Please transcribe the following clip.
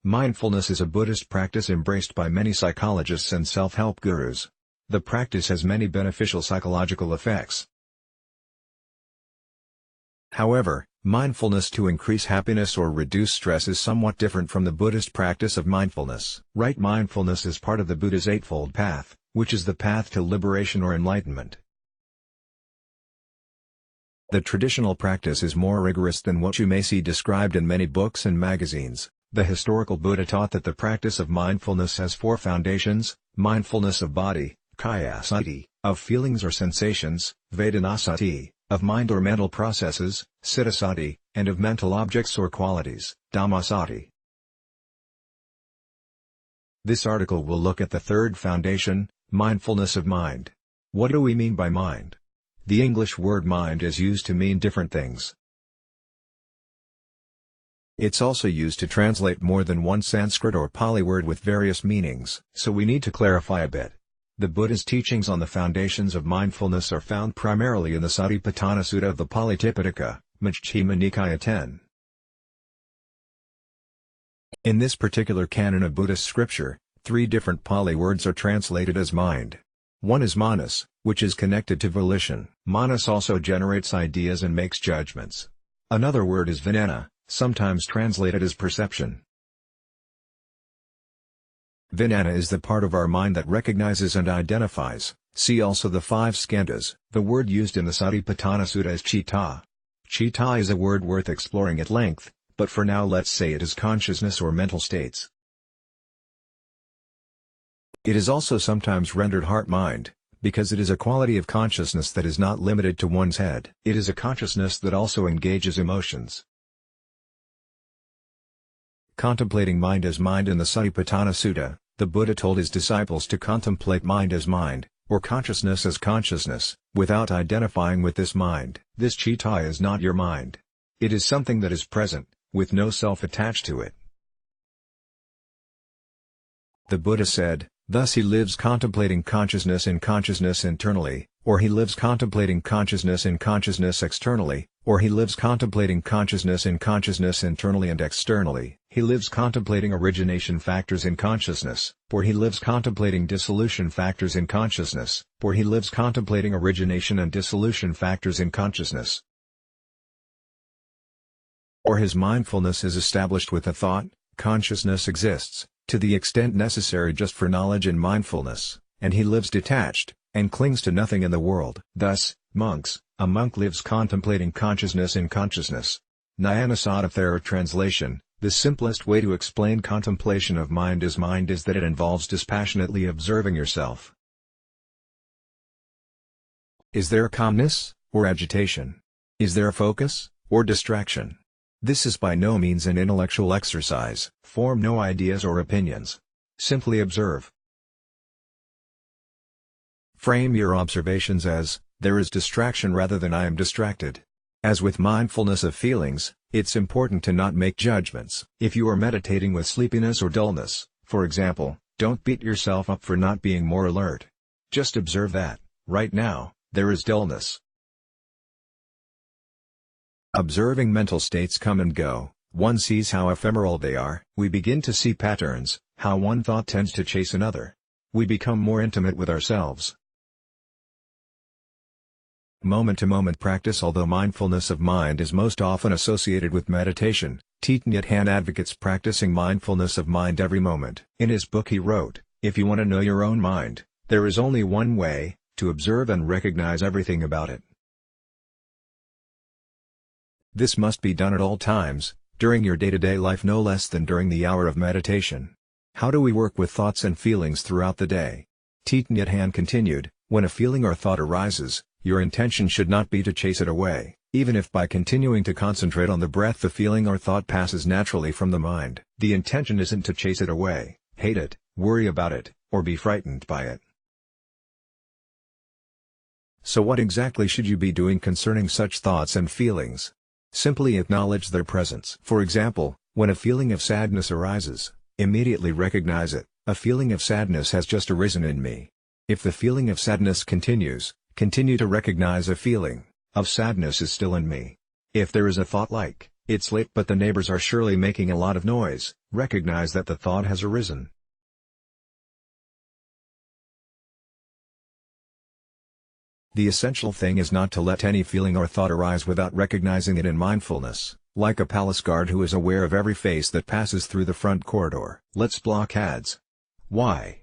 Mindfulness is a Buddhist practice embraced by many psychologists and self-help gurus. The practice has many beneficial psychological effects. However, mindfulness to increase happiness or reduce stress is somewhat different from the Buddhist practice of mindfulness. Right mindfulness is part of the Buddha's Eightfold Path, which is the path to liberation or enlightenment. The traditional practice is more rigorous than what you may see described in many books and magazines. The historical Buddha taught that the practice of mindfulness has four foundations: mindfulness of body, kaya-sati, of feelings or sensations, vedana-sati, of mind or mental processes, citta-sati, and of mental objects or qualities, dhamma-sati. This article will look at the third foundation, mindfulness of mind. What do we mean by mind? The English word mind is used to mean different things. It's also used to translate more than one Sanskrit or Pali word with various meanings, so we need to clarify a bit. The Buddha's teachings on the foundations of mindfulness are found primarily in the Satipatthana Sutta of the Pali Tipitaka, Majjhima Nikaya 10. In this particular canon of Buddhist scripture, three different Pali words are translated as mind. One is manas, which is connected to volition. Manas also generates ideas and makes judgments. Another word is vijnana, sometimes translated as perception. Vijnana is the part of our mind that recognizes and identifies. See also the five skandhas. The word used in the Satipatthana Sutta is citta. Citta is a word worth exploring at length, but for now let's say it is consciousness or mental states. It is also sometimes rendered heart-mind, because it is a quality of consciousness that is not limited to one's head. It is a consciousness that also engages emotions. Contemplating mind as mind in the Satipatthana Sutta, the Buddha told his disciples to contemplate mind as mind, or consciousness as consciousness, without identifying with this mind. This citta is not your mind. It is something that is present, with no self attached to it. The Buddha said, thus he lives contemplating consciousness in consciousness internally, or he lives contemplating consciousness in consciousness externally, or he lives contemplating consciousness in consciousness internally and externally. He lives contemplating origination factors in consciousness, or he lives contemplating dissolution factors in consciousness, or he lives contemplating origination and dissolution factors in consciousness. Or his mindfulness is established with a thought, consciousness exists, to the extent necessary just for knowledge and mindfulness, and he lives detached, and clings to nothing in the world. Thus, monks, a monk lives contemplating consciousness in consciousness. Nyanasada Thera translation. The simplest way to explain contemplation of mind is that it involves dispassionately observing yourself. Is there calmness, or agitation? Is there focus, or distraction? This is by no means an intellectual exercise. Form no ideas or opinions. Simply observe. Frame your observations as, there is distraction rather than I am distracted. As with mindfulness of feelings, it's important to not make judgments. If you are meditating with sleepiness or dullness, for example, don't beat yourself up for not being more alert. Just observe that, right now, there is dullness. Observing mental states come and go, one sees how ephemeral they are. We begin to see patterns, how one thought tends to chase another. We become more intimate with ourselves. Moment-to-moment practice. Although mindfulness of mind is most often associated with meditation, Thich Nhat Hanh advocates practicing mindfulness of mind every moment. In his book he wrote, if you want to know your own mind, there is only one way, to observe and recognize everything about it. This must be done at all times, during your day-to-day life no less than during the hour of meditation. How do we work with thoughts and feelings throughout the day? Thich Nhat Hanh continued, when a feeling or thought arises, your intention should not be to chase it away, even if by continuing to concentrate on the breath the feeling or thought passes naturally from the mind. The intention isn't to chase it away, hate it, worry about it, or be frightened by it. So what exactly should you be doing concerning such thoughts and feelings? Simply acknowledge their presence. For example, when a feeling of sadness arises, immediately recognize it. A feeling of sadness has just arisen in me. If the feeling of sadness continues, continue to recognize a feeling of sadness is still in me. If there is a thought like, It's late but the neighbors are surely making a lot of noise. Recognize that the thought has arisen. The essential thing is not to let any feeling or thought arise without recognizing it in mindfulness, like a palace guard who is aware of every face that passes through the front corridor. Let's block ads. Why?